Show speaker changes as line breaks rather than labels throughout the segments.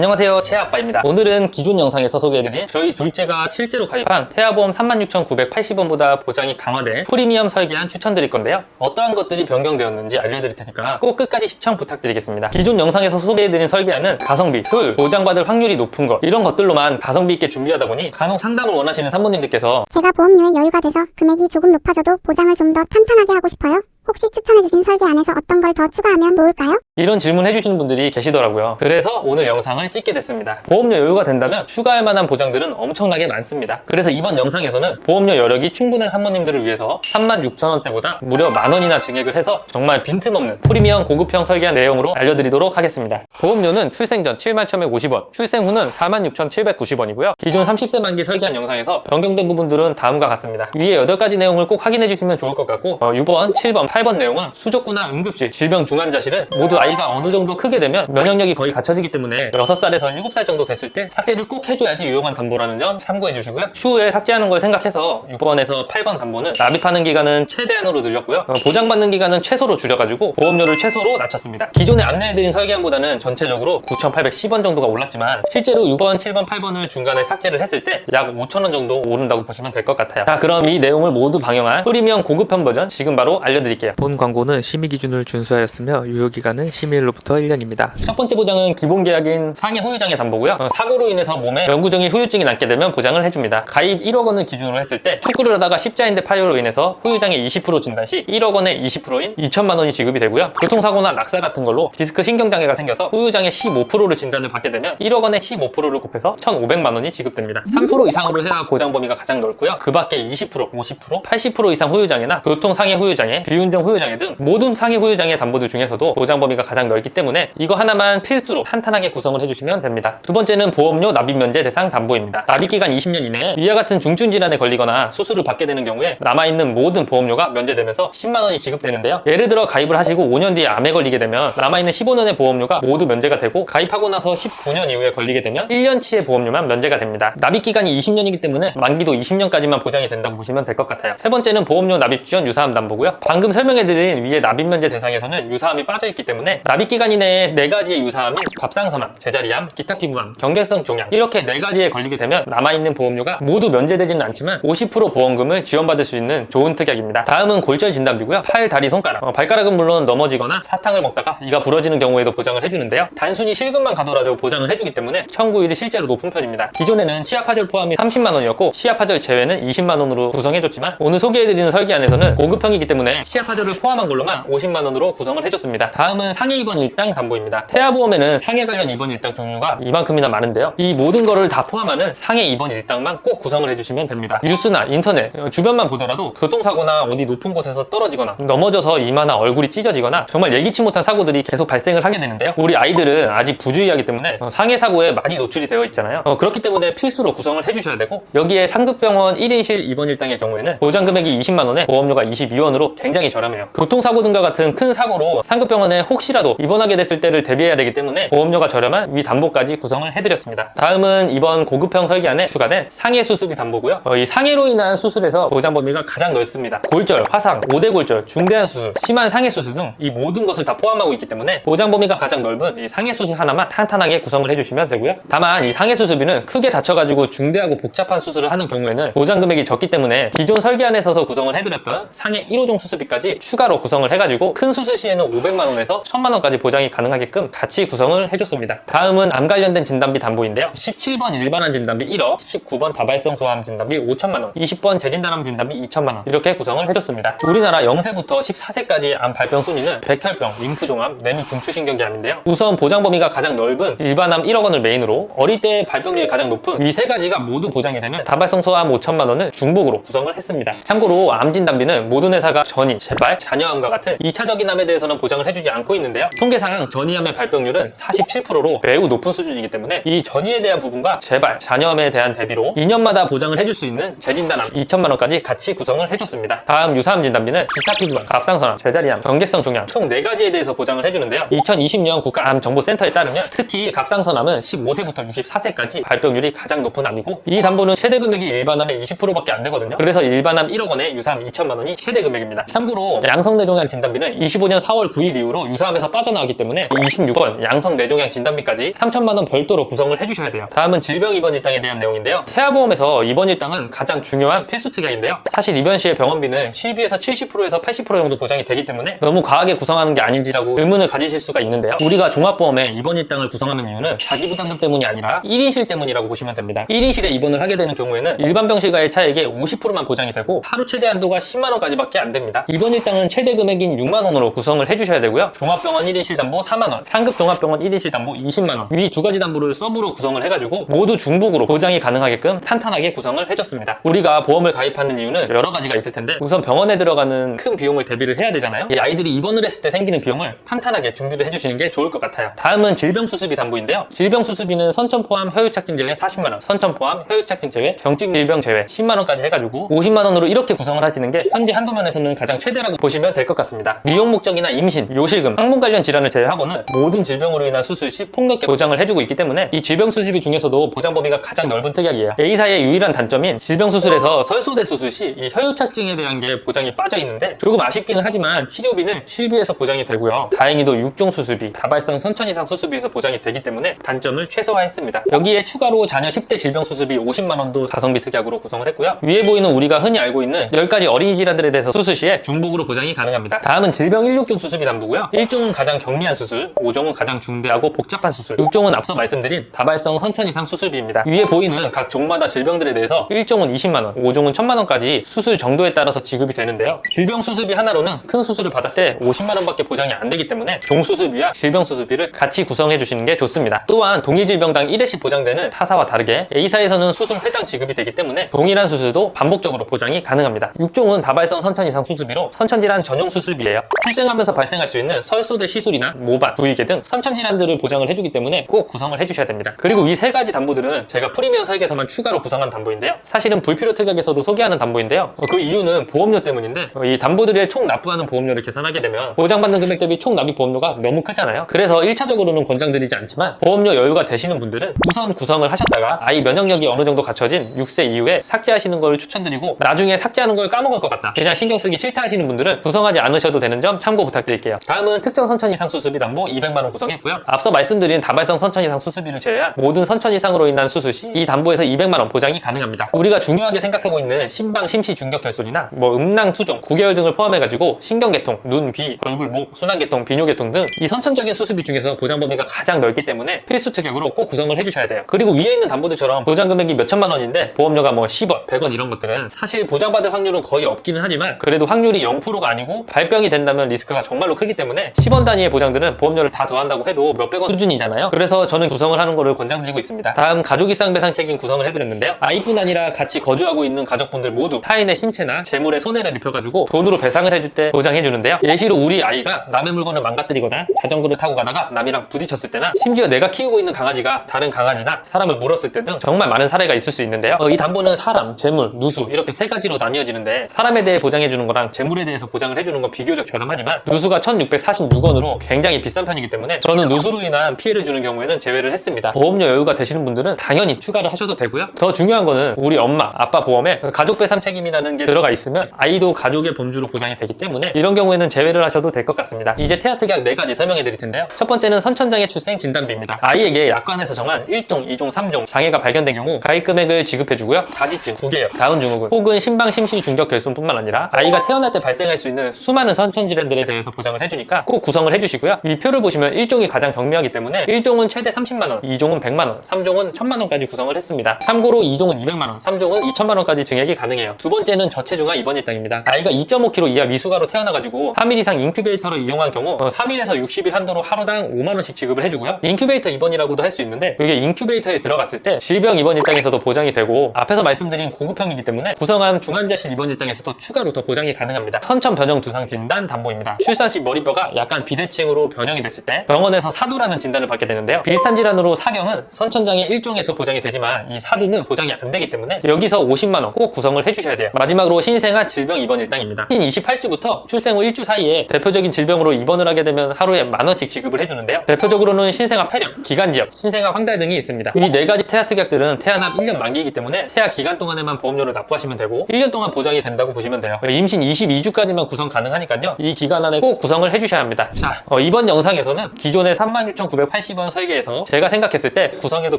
안녕하세요, 채아빠입니다. 오늘은 기존 영상에서 소개해드린 저희 둘째가 실제로 가입한 태아보험 36,980원보다 보장이 강화된 프리미엄 설계안 추천드릴 건데요. 어떠한 것들이 변경되었는지 알려드릴 테니까 꼭 끝까지 시청 부탁드리겠습니다. 기존 영상에서 소개해드린 설계안은 가성비, 효율, 보장받을 확률이 높은 것 이런 것들로만 가성비 있게 준비하다 보니 간혹 상담을 원하시는 산모님들께서
제가 보험료에 여유가 돼서 금액이 조금 높아져도 보장을 좀 더 탄탄하게 하고 싶어요. 혹시 추천해주신 설계 안에서 어떤 걸 더 추가하면 좋을까요?
이런 질문 해주시는 분들이 계시더라고요. 그래서 오늘 영상을 찍게 됐습니다. 보험료 여유가 된다면 추가할 만한 보장들은 엄청나게 많습니다. 그래서 이번 영상에서는 보험료 여력이 충분한 산모님들을 위해서 36,000원대보다 무려 만원이나 증액을 해서 정말 빈틈없는 프리미엄 고급형 설계한 내용으로 알려드리도록 하겠습니다. 보험료는 출생 전 71,150원, 출생 후는 46,790원이고요. 기존 30세 만기 설계한 영상에서 변경된 부분들은 다음과 같습니다. 위에 8가지 내용을 꼭 확인해주시면 좋을 것 같고 6번, 7번, 8번 내용은 수족구나 응급실, 질병 중환자실은 모두 아이가 어느 정도 크게 되면 면역력이 거의 갖춰지기 때문에 6살에서 7살 정도 됐을 때 삭제를 꼭 해줘야지 유용한 담보라는 점 참고해 주시고요. 추후에 삭제하는 걸 생각해서 6번에서 8번 담보는 납입하는 기간은 최대한으로 늘렸고요. 보장받는 기간은 최소로 줄여가지고 보험료를 최소로 낮췄습니다. 기존에 안내해드린 설계안보다는 전체적으로 9,810원 정도가 올랐지만 실제로 6번, 7번, 8번을 중간에 삭제를 했을 때 약 5,000원 정도 오른다고 보시면 될 것 같아요. 자, 그럼 이 내용을 모두 방영한 프리미엄 고급형 버전 지금 바로 알려드릴게요.
본 광고는 심의 기준을 준수하였으며 유효기간은 심의일로부터 1년입니다.
첫 번째 보장은 기본 계약인 상해 후유장애 담보고요. 사고로 인해서 몸에 영구적인 후유증이 남게 되면 보장을 해줍니다. 가입 1억 원을 기준으로 했을 때 축구를 하다가 십자인대 파열로 인해서 후유장애 20% 진단 시 1억 원의 20%인 2천만 원이 지급이 되고요. 교통사고나 낙사 같은 걸로 디스크 신경장애가 생겨서 후유장애 15%를 진단을 받게 되면 1억 원의 15%를 곱해서 1,500만 원이 지급됩니다. 3% 이상으로 해야 보장 범위가 가장 넓고요. 그 밖에 20%, 50%, 80% 이상 후유장애나 교통상해 후유장애, 비운정 후유장애 등 모든 상해 후유장애 담보들 중에서도 보장 범위가 가장 넓기 때문에 이거 하나만 필수로 탄탄하게 구성을 해주시면 됩니다. 두 번째는 보험료 납입 면제 대상 담보입니다. 납입기간 20년 이내에 이와 같은 중증 질환에 걸리거나 수술을 받게 되는 경우에 남아있는 모든 보험료가 면제되면서 10만 원이 지급되는데요. 예를 들어 가입을 하시고 5년 뒤에 암에 걸리게 되면 남아있는 15년의 보험료가 모두 면제가 되고 가입하고 나서 19년 이후에 걸리게 되면 1년치의 보험료만 면제가 됩니다. 납입기간이 20년이기 때문에 만기도 20년까지만 보장이 된다고 보시면 될 것 같아요. 세 번째는 보험료 납입 지원 유사암 담보고요. 방금 설명해드린 위에 납입 면제 대상에서는 유사암이 빠져있기 때문에 납입기간 이내에 4가지의 유사암인 갑상선암, 제자리암, 기타 피부암, 경계성 종양 이렇게 4가지에 걸리게 되면 남아있는 보험료가 모두 면제되지는 않지만 50% 보험금을 지원받을 수 있는 좋은 특약입니다. 다음은 골절 진단비고요. 팔, 다리, 손가락, 발가락은 물론 넘어지거나 사탕을 먹다가 이가 부러지는 경우에도 보장을 해주는데요. 단순히 실금만 가더라도 보장을 해주기 때문에 청구율이 실제로 높은 편입니다. 기존에는 치아파절 포함이 30만 원이었고 치아파절 제외는 20만 원으로 구성해줬지만 오늘 소개해드리는 설계안에서는 고급형이기 때문에 치아파절을 포함한 걸로만 50만 원으로 구성을 해줬습니다. 다음은 상해 입원 일당 담보입니다. 태아보험에는 상해 관련 입원 일당 종류가 이만큼이나 많은데요. 이 모든 거를 다 포함하는 상해 입원 일당만 꼭 구성을 해주시면 됩니다. 뉴스나 인터넷, 주변만 보더라도 교통사고나 어디 높은 곳에서 떨어지거나 넘어져서 이마나 얼굴이 찢어지거나 정말 예기치 못한 사고들이 계속 발생을 하게 되는데요. 우리 아이들은 아직 부주의하기 때문에 상해 사고에 많이 노출이 되어 있잖아요. 그렇기 때문에 필수로 구성을 해주셔야 되고 여기에 상급병원 1인실 입원 일당의 경우에는 보장 금액이 20만 원에 보험료가 22원으로 굉장히 저렴해요. 교통사고 등과 같은 큰 사고로 상급병원에 혹시라도 입원하게 됐을 때를 대비해야 되기 때문에 보험료가 저렴한 위 담보까지 구성을 해드렸습니다. 다음은 이번 고급형 설계안에 추가된 상해 수술비 담보고요. 이 상해로 인한 수술에서 보장 범위가 가장 넓습니다. 골절, 화상, 5대 골절, 중대한 수술, 심한 상해 수술 등 이 모든 것을 다 포함하고 있기 때문에 보장 범위가 가장 넓은 이 상해 수술 하나만 탄탄하게 구성을 해주시면 되고요. 다만 이 상해 수술비는 크게 다쳐가지고 중대하고 복잡한 수술을 하는 경우에는 보장 금액이 적기 때문에 기존 설계안에서 구성을 해드렸던 상해 1호종 수술비까지 추가로 구성을 해가지고 큰 수술 시에는 500만 원에서 1000만 원까지 보장이 가능하게끔 같이 구성을 해줬습니다. 다음은 암 관련된 진단비 담보인데요. 17번 일반암 진단비 1억, 19번 다발성 소아암 진단비 5천만 원, 20번 재진단암 진단비 2천만 원 이렇게 구성을 해줬습니다. 우리나라 0세부터 14세까지 암 발병 순위는 백혈병, 림프종암, 내미 중추신경계암인데요. 우선 보장 범위가 가장 넓은 일반암 1억 원을 메인으로 어릴 때 발병률이 가장 높은 이 3가지가 모두 보장이 되는 다발성 소아암 5천만 원을 중복으로 구성을 했습니다. 참고로 암 진단비는 모든 회사가 전이, 재발, 잔여암과 같은 2차적인 암에 대해서는 보장을 해주지 않고 있는데요. 통계상 전이암의 발병률은 47%로 매우 높은 수준이기 때문에 이 전이에 대한 부분과 재발, 잔여암에 대한 대비로 2년마다 보장을 해줄 수 있는 재진단암 2천만 원까지 같이 구성을 해줬습니다. 다음 유사암 진단비는 기타 피부암, 갑상선암, 제자리암, 경계성 종양 총 4가지에 대해서 보장을 해주는데요. 2020년 국가암정보센터에 따르면 특히 갑상선암은 15세부터 64세까지 발병률이 가장 높은 암이고 이 담보는 최대 금액이 일반암의 20%밖에 안 되거든요. 그래서 일반암 1억 원에 유사암 2천만 원이 최대 금액입니다. 참고로 그리고 양성뇌종양 진단비는 25년 4월 9일 이후로 유사암에서 빠져나왔기 때문에 26번 양성뇌종양 진단비까지 3천만 원 별도로 구성을 해주셔야 돼요. 다음은 질병 입원 일당에 대한 내용인데요. 태아보험에서 입원 일당은 가장 중요한 필수 특약인데요. 사실 입원 시의 병원비는 실비에서 70%에서 80% 정도 보장이 되기 때문에 너무 과하게 구성하는 게 아닌지라고 의문을 가지실 수가 있는데요. 우리가 종합보험에 입원 일당을 구성하는 이유는 자기부담금 때문이 아니라 1인실 때문이라고 보시면 됩니다. 1인실에 입원을 하게 되는 경우에는 일반 병실과의 차액의 50%만 보장이 되고 하루 최대 한도가 10만 원까지밖에 안 됩니다. 입원 일당은 최대 금액인 6만 원으로 구성을 해주셔야 되고요. 종합병원 1인실 담보 4만 원, 상급 종합병원 1인실 담보 20만 원, 위 두 가지 담보를 서브로 구성을 해가지고 모두 중복으로 보장이 가능하게끔 탄탄하게 구성을 해줬습니다. 우리가 보험을 가입하는 이유는 여러 가지가 있을 텐데 우선 병원에 들어가는 큰 비용을 대비를 해야 되잖아요. 이 아이들이 입원을 했을 때 생기는 비용을 탄탄하게 준비를 해주시는 게 좋을 것 같아요. 다음은 질병수습비 담보인데요. 질병수습비는 선천 포함 혈유착증 제외 40만 원, 선천 포함 혈유착증 제외, 경증 질병 제외 10만 원까지 해가지고 50만 원으로 이렇게 구성을 하시는 게 현재 한도면에서는 가장 최대라고 보시면 될 것 같습니다. 미용 목적이나 임신, 요실금, 항문 관련 질환을 제외하고는 모든 질병으로 인한 수술 시 폭넓게 보장을 해주고 있기 때문에 이 질병수습비 중에서도 보장 범위가 가장 넓은 특약이에요. A사의 유일한 단점인 질병수술에서 설소대 수술 시 이 혈유착증에 대한 게 보장이 빠져 있는데 조금 아쉽기는 하지만 치료비는 실비에서 보장이 되고요. 다행히도 6종 수술비, 다발성 선천 이상 수술비에서 보장이 되기 때문에 단점을 최소화했습니다. 여기에 추가로 자녀 10대 질병수술비 50만 원도 가성비 특약으로 구성을 했고요. 위에 보이는 우리가 흔히 알고 있는 10가지 어린이 질환들에 대해서 수술 시에 중복으로 보장이 가능합니다. 다음은 질병 16종 수술비 담보고요. 1종은 가장 경미한 수술, 5종은 가장 중대하고 복잡한 수술, 6종은 앞서 말씀드린 다발성 선천 이상 수술비입니다. 위에 보이는 각 종마다 질병들에 대해서 1종은 20만 원, 5종은 1000만 원까지 수술 정도에 따라서 지급이 되는데요. 질병 수술비 하나로는 큰 수술을 받았을 때 50만 원밖에 보장이 안 되기 때문에 종 수술비와 질병 수술비를 같이 구성해 주시는 게 좋습니다. 또한 동일 질병당 1회씩 보장되는 타사와 다르게 A사에서는 수술 회당 지급이 되기 때문에 동일한 수술도 반복적으로 보장이 가능합니다. 6종은 다발성 선천 이상 수술비로 선천질환 전용 수술비예요. 출생하면서 발생할 수 있는 설소대 시술이나 모발, 부위계 등 선천질환들을 보장을 해주기 때문에 꼭 구성을 해주셔야 됩니다. 그리고 이 세 가지 담보들은 제가 프리미엄 설계에서만 추가로 구성한 담보인데요. 사실은 불필요 특약에서도 소개하는 담보인데요. 그 이유는 보험료 때문인데 이 담보들의 총 납부하는 보험료를 계산하게 되면 보장받는 금액 대비 총 납입 보험료가 너무 크잖아요. 그래서 1차적으로는 권장드리지 않지만 보험료 여유가 되시는 분들은 우선 구성을 하셨다가 아이 면역력이 어느 정도 갖춰진 6세 이후에 삭제하시는 걸 추천드리고 나중에 삭제하는 걸 까먹을 것 같다, 그냥 신경 쓰기 싫다 하시는 분들은 구성하지 않으셔도 되는 점 참고 부탁드릴게요. 다음은 특정 선천 이상 수술비 담보 200만 원 구성했고요. 앞서 말씀드린 다발성 선천 이상 수술비를 제외한 모든 선천 이상으로 인한 수술 시 이 담보에서 200만 원 보장이 가능합니다. 우리가 중요하게 생각하고 있는 심방, 심시, 중격 결손이나 음낭, 투종, 구개열 등을 포함해가지고 신경계통, 눈, 귀, 얼굴, 목, 순환계통, 비뇨계통 등 이 선천적인 수술비 중에서 보장 범위가 가장 넓기 때문에 필수 특약으로 꼭 구성을 해주셔야 돼요. 그리고 위에 있는 담보들처럼 보장 금액이 몇천만 원인데 보험료가 10원, 100원 이런 것들은 사실 보장받을 확률은 거의 없기는 하지만 그래도 확률이 0%가 아니고 발병이 된다면 리스크가 정말로 크기 때문에 10원 단위의 보장들은 보험료를 다 더한다고 해도 몇백원 수준이잖아요. 그래서 저는 구성을 하는 거를 권장드리고 있습니다. 다음 가족이상 배상 책임 구성을 해드렸는데요. 아이뿐 아니라 같이 거주하고 있는 가족분들 모두 타인의 신체나 재물에 손해를 입혀가지고 돈으로 배상을 해줄 때 보장해주는데요. 예시로 우리 아이가 남의 물건을 망가뜨리거나 자전거를 타고 가다가 남이랑 부딪혔을 때나 심지어 내가 키우고 있는 강아지가 다른 강아지나 사람을 물었을 때 등 정말 많은 사례가 있을 수 있는데요. 이 담보는 사람, 재물, 누수 이렇게 세 가지로 나뉘어지는데 사람에 대해 보장해주는 거랑 재물에 대해서 보장을 해주는 건 비교적 저렴하지만 누수가 1646원으로 굉장히 비싼 편이기 때문에 저는 누수로 인한 피해를 주는 경우에는 제외를 했습니다. 보험료 여유가 되시는 분들은 당연히 추가를 하셔도 되고요. 더 중요한 거는 우리 엄마, 아빠 보험에 가족 배상 책임이라는 게 들어가 있으면 아이도 가족의 범주로 보장이 되기 때문에 이런 경우에는 제외를 하셔도 될 것 같습니다. 이제 태아 특약 4가지 설명해 드릴 텐데요. 첫 번째는 선천장애 출생 진단비입니다. 아이에게 약관에서 정한 1종, 2종, 3종 장애가 발견된 경우 가입 금액을 지급해주고요. 다지증, 구개열, 다운증후군 혹은 심방, 심시, 중격 결손뿐만 아니라 아이가 태어날 때 발생할 수 있는 수많은 선천 질환들에 대해서 보장을 해주니까 꼭 구성을 해주시고요. 이 표를 보시면 1종이 가장 경미하기 때문에 1종은 최대 30만원, 2종은 100만원, 3종은 1000만원까지 구성을 했습니다. 참고로 2종은 200만원, 3종은 2000만원까지 증액이 가능해요. 두 번째는 저체중아 입원 일당입니다. 아이가 2.5kg 이하 미숙아로 태어나가지고 3일 이상 인큐베이터를 이용한 경우 3일에서 60일 한도로 하루당 5만원씩 지급을 해주고요. 인큐베이터 입원이라고도 할 수 있는데 이게 인큐베이터에 들어갔을 때 질병 입원 일당에서도 보장이 되고 앞에서 말씀드린 고급형이기 때문에 구성한 중환자실 입원 일당에서도 추가로 더 보장이 가능합니다. 선천 변형 두상 진단 담보입니다. 출산 시 머리뼈가 약간 비대칭으로 변형이 됐을 때 병원에서 사두라는 진단을 받게 되는데요. 비슷한 질환으로 사경은 선천장애 1종에서 보장이 되지만 이 사두는 보장이 안 되기 때문에 여기서 50만원 꼭 구성을 해주셔야 돼요. 마지막으로 신생아 질병 입원 일당입니다. 28주부터 출생 후 1주 사이에 대표적인 질병으로 입원을 하게 되면 하루에 만원씩 지급을 해주는데요. 대표적으로는 신생아 폐렴, 기관지염, 신생아 황달 등이 있습니다. 이 4가지 태아 특약들은 태아납 1년 만기이기 때문에 태아 기간 동안에만 보험료를 납부하시면 되고 1년 동안 보장이 된다고 보시면 돼요. 임신 22주 2주까지만 구성 가능하니까요. 이 기간 안에 꼭 구성을 해주셔야 합니다. 자, 이번 영상에서는 기존의 36,980원 설계에서 제가 생각했을 때 구성에도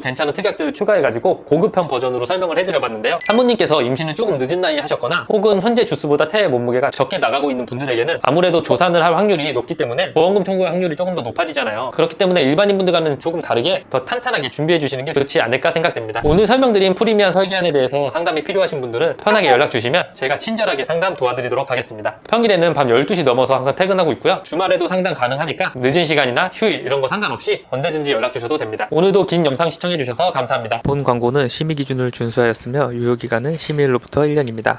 괜찮은 특약들을 추가해가지고 고급형 버전으로 설명을 해드려봤는데요. 사모님께서 임신을 조금 늦은 나이에 하셨거나 혹은 현재 주스보다 태의 몸무게가 적게 나가고 있는 분들에게는 아무래도 조산을 할 확률이 높기 때문에 보험금 통고 확률이 조금 더 높아지잖아요. 그렇기 때문에 일반인 분들과는 조금 다르게 더 탄탄하게 준비해 주시는 게 좋지 않을까 생각됩니다. 오늘 설명드린 프리미엄 설계안에 대해서 상담이 필요하신 분들은 편하게 연락 주시면 제가 친절하게 상담 도와드리도록 하겠습니다. 평일에는 밤 12시 넘어서 항상 퇴근하고 있고요. 주말에도 상담 가능하니까 늦은 시간이나 휴일 이런 거 상관없이 언제든지 연락 주셔도 됩니다. 오늘도 긴 영상 시청해 주셔서 감사합니다.
본 광고는 심의 기준을 준수하였으며 유효기간은 심의일로부터 1년입니다.